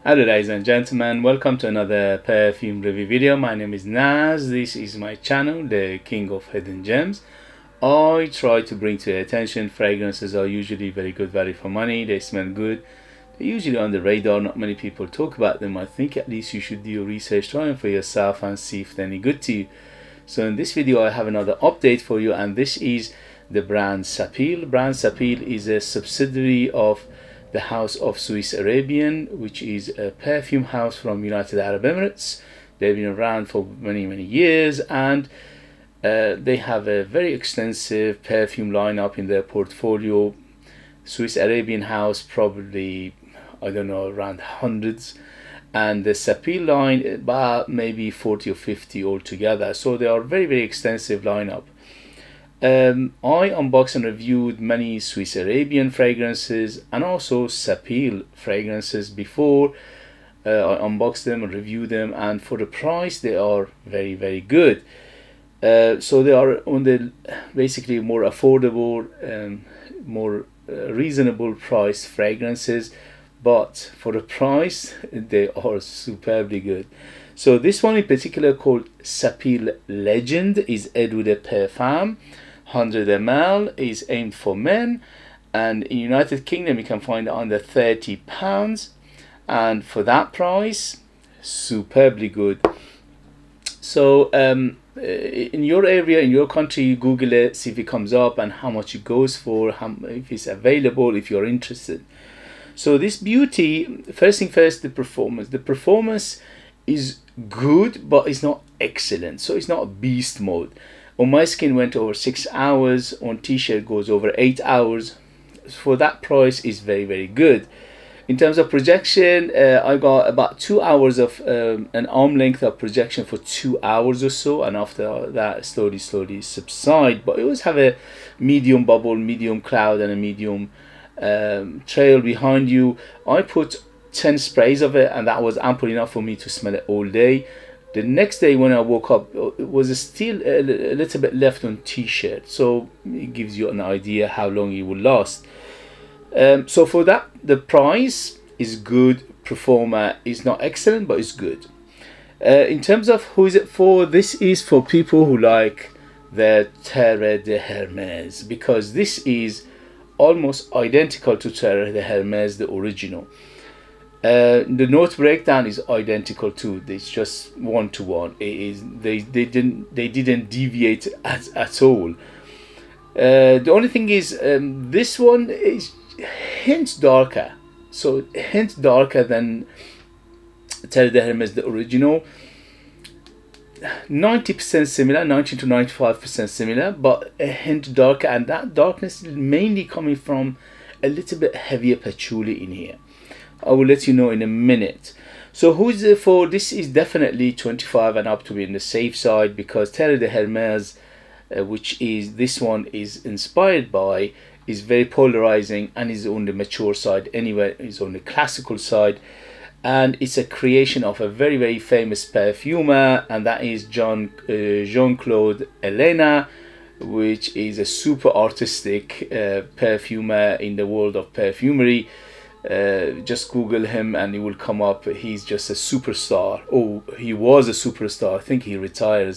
Hello ladies and gentlemen, welcome to another perfume review video. My name is Naz. This is my channel, the King of Hidden Gems. I try to bring to your attention fragrances are usually very good value for money. They smell good. They're usually on the radar, not many people talk about them. I think at least you should do your research, try them for yourself and see if they're any good to you. So in this video I have another update for you, and this is the brand Sapil. Brand Sapil is a subsidiary of the House of Swiss Arabian, which is a perfume house from United Arab Emirates. They've been around for many years, and they have a very extensive perfume lineup in their portfolio. Swiss Arabian house, probably, I don't know, around hundreds, and the Sapil line about maybe 40 or 50 altogether. So they are very extensive lineup. I unboxed and reviewed many Swiss Arabian fragrances and also Sapil fragrances before. I unboxed them and reviewed them, and for the price they are very good. So they are on the basically more affordable and more reasonable price fragrances, but for the price they are superbly good. So this one in particular, called Sapil Legend, is Eau de Perfume. 100 ml, is aimed for men, and in United Kingdom you can find it under £30, and for that price, superbly good. So in your area, in your country, Google it, see if it comes up and how much it goes for, if it's available, if you're interested. So this beauty, first thing first, the performance is good, but it's not excellent. So it's not beast mode. On my skin went over 6 hours, on t-shirt goes over 8 hours. For that price is very good. In terms of projection, I got about 2 hours of an arm length of projection for 2 hours or so, and after that slowly subside. But it always have a medium bubble, medium cloud, and a medium trail behind you. I put 10 sprays of it, and that was ample enough for me to smell it all day. The next day when I woke up, it was still a little bit left on t-shirt, so it gives you an idea how long it will last. So for that, the price is good. Performer is not excellent, but it's good. In terms of who is it for, this is for people who like the Terre de Hermes, because this is almost identical to Terre de Hermes, the original. The note breakdown is identical too. It's just one to one. It is they didn't deviate at all. The only thing is this one is hint darker, so hint darker than Terre de Hermes, the original. 90% similar, 90 to 95% similar, but a hint darker, and that darkness is mainly coming from a little bit heavier patchouli in here. I will let you know in a minute. So who's it for? This is definitely 25 and up, to be in the safe side, because Terre de Hermes, which is this one is inspired by, is very polarizing and is on the mature side anyway. It's on the classical side, and it's a creation of a very famous perfumer, and that is Jean-Claude Elena, which is a super artistic perfumer in the world of perfumery. Just Google him and it will come up. He's just a superstar. Oh, he was a superstar. I think he retired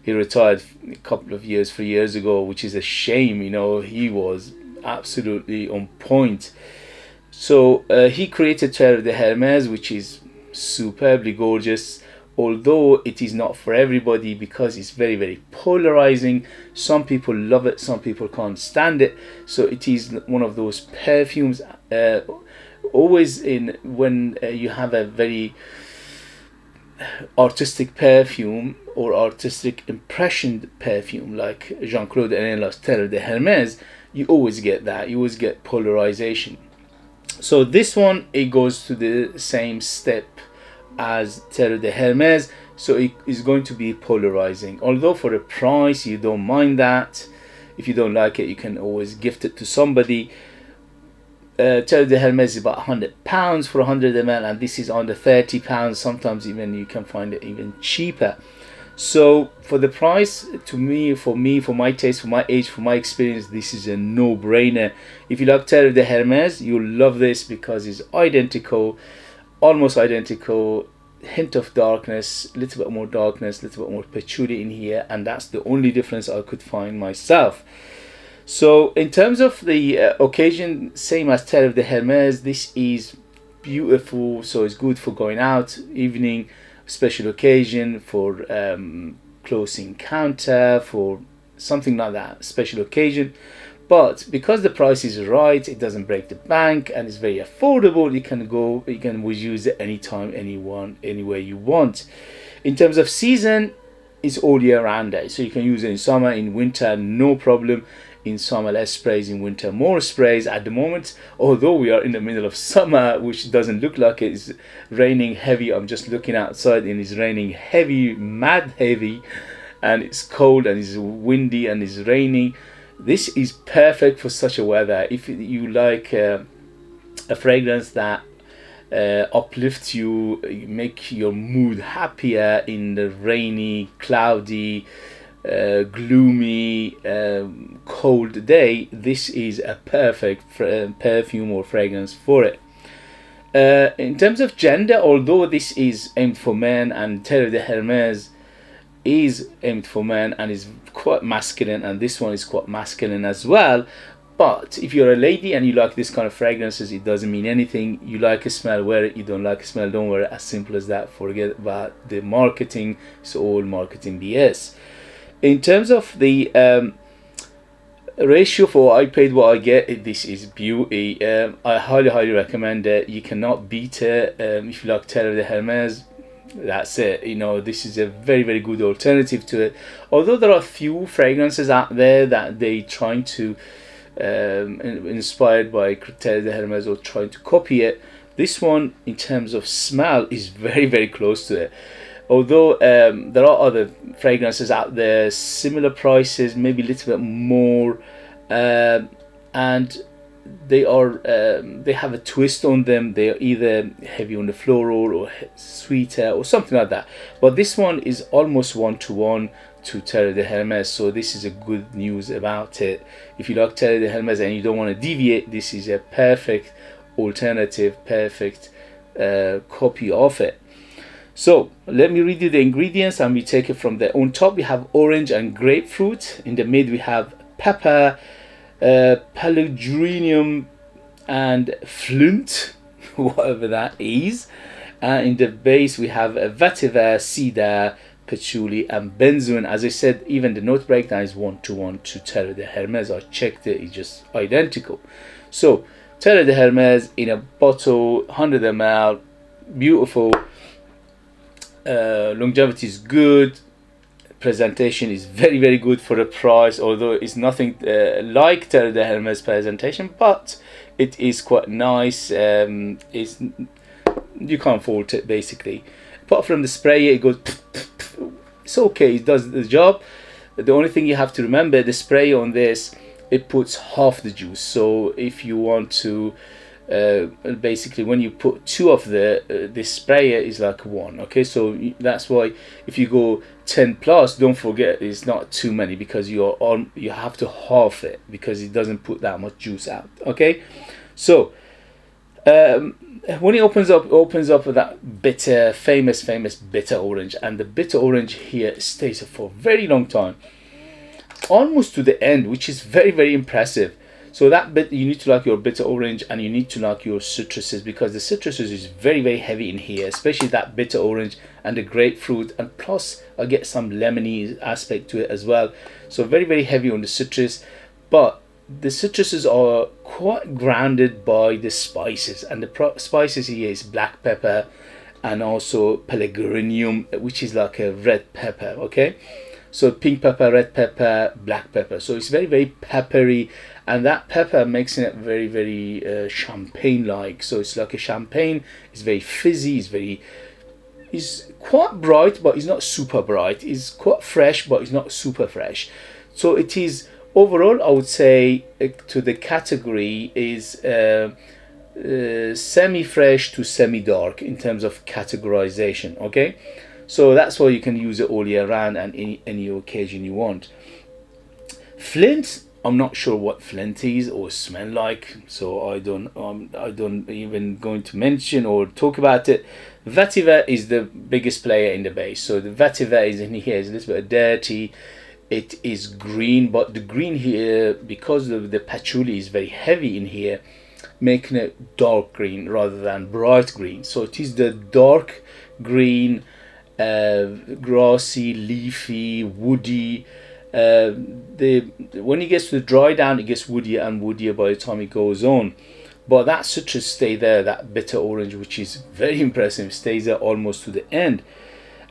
a couple of 3 years ago, which is a shame. You know, he was absolutely on point. So he created Terre de Hermes, which is superbly gorgeous, although it is not for everybody because it's very polarizing. Some people love it, some people can't stand it. So it is one of those perfumes always in when you have a very artistic perfume or artistic impression perfume like Jean-Claude Elena's Terre de Hermes, you always get that. You always get polarization. So this one, it goes to the same step as Terre de Hermes, so it is going to be polarizing. Although for the price you don't mind that. If you don't like it, you can always gift it to somebody. Terre de Hermes is about £100 for 100 ml, and this is under £30. Sometimes even you can find it even cheaper. So for the price, for my taste, for my age, for my experience, this is a no-brainer. If you like Terre de Hermes, you'll love this because it's identical. almost identical. Hint of darkness, a little bit more darkness, a little bit more patchouli in here, and that's the only difference I could find myself. So in terms of the occasion, same as Terre de Hermes, this is beautiful. So it's good for going out, evening, special occasion, for close encounter, for something like that, special occasion. But because the price is right, it doesn't break the bank, and it's very affordable, you can use it anytime, anywhere you want. In terms of season, it's all year round day, so you can use it in summer, in winter, no problem. In summer less sprays, in winter more sprays. At the moment, although we are in the middle of summer, which doesn't look like it's raining heavy, I'm just looking outside and it's raining heavy, mad heavy, and it's cold and it's windy and it's raining. This is perfect for such a weather. If you like a fragrance that uplifts you, make your mood happier in the rainy, cloudy, gloomy, cold day, this is a perfect perfume or fragrance for it. In terms of gender, although this is aimed for men, and Terre de Hermes is aimed for men and is quite masculine, and this one is quite masculine as well, but if you're a lady and you like this kind of fragrances, it doesn't mean anything. You like a smell, wear it. You don't like a smell, don't wear it. As simple as that. Forget about the marketing. It's all marketing BS. In terms of the ratio for I paid what I get, this is beauty. I highly recommend it. You cannot beat it. If you like Terre de Hermes, that's it. You know, this is a very good alternative to it. Although there are a few fragrances out there that they trying to inspired by Terre de Hermes or trying to copy it, this one in terms of smell is very close to it. Although there are other fragrances out there, similar prices, maybe a little bit more, and they are they have a twist on them. They are either heavy on the floral or sweeter or something like that. But this one is almost one-to-one to Terre de Hermes, so this is a good news about it. If you like Terre de Hermes and you don't want to deviate, this is a perfect alternative, perfect copy of it. So let me read you the ingredients and we take it from there. On top we have orange and grapefruit. In the mid we have pepper, pelargonium and flint, whatever that is. In the base we have vetiver, cedar, patchouli and benzoin. As I said, even the note breakdown is one-to-one to Terre de Hermes. I checked it, it's just identical. So Terre de Hermes in a bottle, 100 ml, beautiful. Longevity is good, presentation is very good for the price, although it's nothing like Terre de Hermes presentation, but it is quite nice. It's, you can't fault it basically. Apart from the spray, it goes, it's okay, it does the job. The only thing you have to remember, the spray on this, it puts half the juice. So if you want to basically when you put two of this sprayer is like one, okay? So that's why if you go 10 plus, don't forget it's not too many, because you have to half it because it doesn't put that much juice out, okay? So when it opens up with that bitter, famous bitter orange, and the bitter orange here stays for a very long time, almost to the end, which is very impressive. So that bit, you need to like your bitter orange and you need to like your citruses, because the citruses is very heavy in here, especially that bitter orange and the grapefruit, and plus I get some lemony aspect to it as well. So very heavy on the citrus, but the citruses are quite grounded by the spices, and the spices here is black pepper and also pelargonium, which is like a red pepper, okay? So pink pepper, red pepper, black pepper. So it's very peppery, and that pepper makes it very champagne-like. So it's like a champagne. It's very fizzy. It's quite bright, but it's not super bright. It's quite fresh, but it's not super fresh. So it is overall, I would say, to the category is semi-fresh to semi-dark in terms of categorization. Okay. So that's why you can use it all year round and any occasion you want. Flint I'm not sure what Flint is or smell like, so I don't even going to mention or talk about it. Vetiver is the biggest player in the base. So the vetiver is in here, is a little bit dirty. It is green, but the green here, because of the patchouli is very heavy in here, making it dark green rather than bright green. So it is the dark green, grassy, leafy, woody. When it gets to the dry down, it gets woodier and woodier by the time it goes on. But that citrus stay there, that bitter orange, which is very impressive, stays there almost to the end.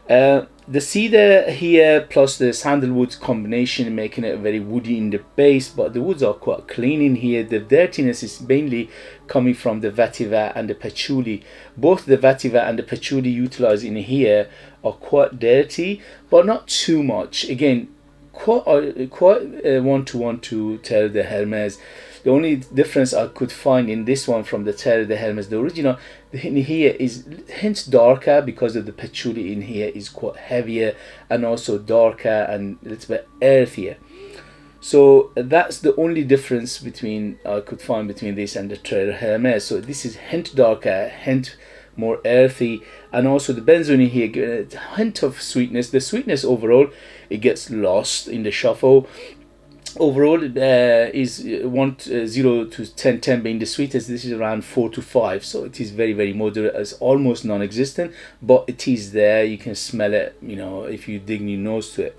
The cedar here plus the sandalwood combination making it very woody in the base, but the woods are quite clean in here. The dirtiness is mainly coming from the vetiver and the patchouli. Both the vetiver and the patchouli utilized in here are quite dirty, but not too much. Again, quite one-to-one to Terre de Hermes. The only difference I could find in this one from the Terre de Hermes, the original, in here is hence darker because of the patchouli in here is quite heavier and also darker and a little bit earthier. So that's the only difference between I could find between this and the Terre de Hermes. So this is hint darker, hint more earthy, and also the benzoin in here get a hint of sweetness. The sweetness overall, it gets lost in the shuffle. Overall is 0 to 10 being the sweetest. This is around 4 to 5, so it is very, very moderate. It's almost non-existent, but it is there. You can smell it, you know, if you dig your nose to it.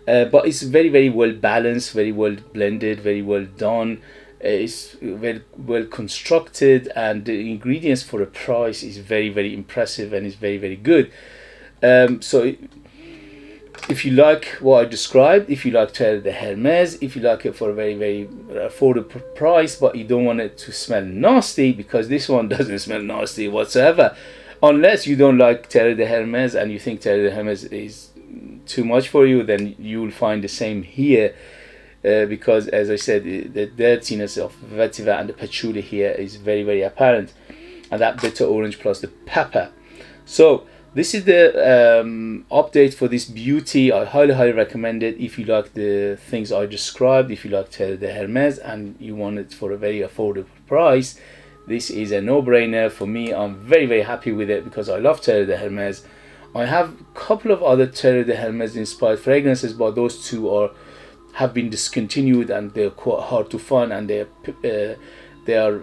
But it's very, very well balanced, very well blended, very well done. It's very well constructed, and the ingredients for a price is very, very impressive and is very, very good. If you like what I described, if you like Terre de Hermes, if you like it for a very, very affordable price, but you don't want it to smell nasty, because this one doesn't smell nasty whatsoever, unless you don't like Terre de Hermes and you think Terre de Hermes is too much for you, then you will find the same here, because as I said, the dirtiness of vetiver and the patchouli here is very, very apparent, and that bitter orange plus the pepper. So this is the update for this beauty. I highly, highly recommend it if you like the things I described. If you like Terre de Hermes and you want it for a very affordable price, this is a no-brainer for me. I'm very, very happy with it because I love Terre de Hermes. I have a couple of other Terre de Hermes inspired fragrances, but those two have been discontinued and they're quite hard to find, and they are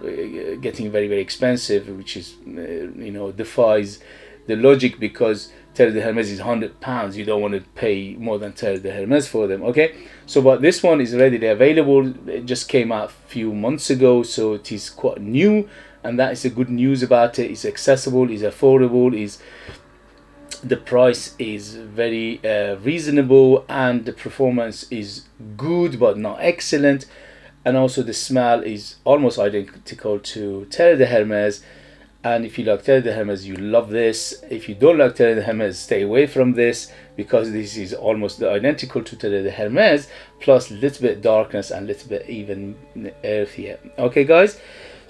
getting very, very expensive, which is you know, defies the logic, because Terre de Hermes is £100. You don't want to pay more than Terre de Hermes for them. Okay, so but this one is readily available. It just came out a few months ago, so it is quite new, and that is the good news about it. It's accessible, it's affordable, the price is very reasonable, and the performance is good but not excellent, and also the smell is almost identical to Terre de Hermes. And if you like Terre de Hermes, you love this. If you don't like Terre de Hermes, stay away from this, because this is almost identical to Terre de Hermes, plus a little bit darkness and a little bit even earthier. Okay, guys.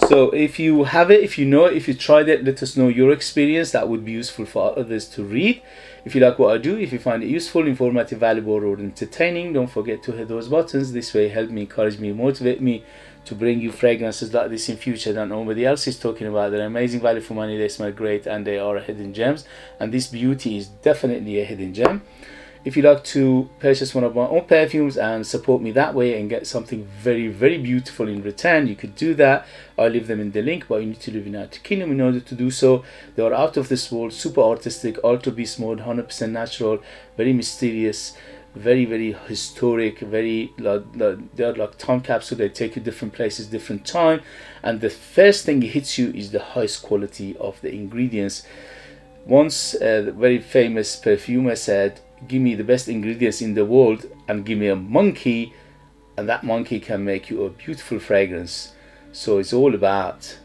So if you have it, if you know it, if you tried it, let us know your experience. That would be useful for others to read. If you like what I do, if you find it useful, informative, valuable, or entertaining, don't forget to hit those buttons. This way help me, encourage me, motivate me to bring you fragrances like this in future that nobody else is talking about. They're amazing value for money, they smell great, and they are hidden gems, and this beauty is definitely a hidden gem. If you like to purchase one of my own perfumes and support me that way and get something very, very beautiful in return, you could do that. I'll leave them in the link, but you need to live in the United Kingdom in order to do so. They are out of this world, super artistic, ultra beast mode, 100% natural, very mysterious, very, very historic, very they're like time capsule. They take you different places, different time, and the first thing it hits you is the highest quality of the ingredients. Once the very famous perfumer said, give me the best ingredients in the world and give me a monkey, and that monkey can make you a beautiful fragrance. So it's all about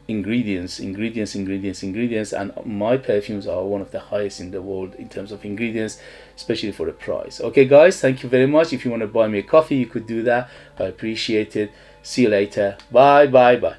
ingredients, ingredients, ingredients, ingredients, and my perfumes are one of the highest in the world in terms of ingredients, especially for the price. Okay guys, thank you very much. If you want to buy me a coffee, you could do that. I appreciate it. See you later. Bye bye bye.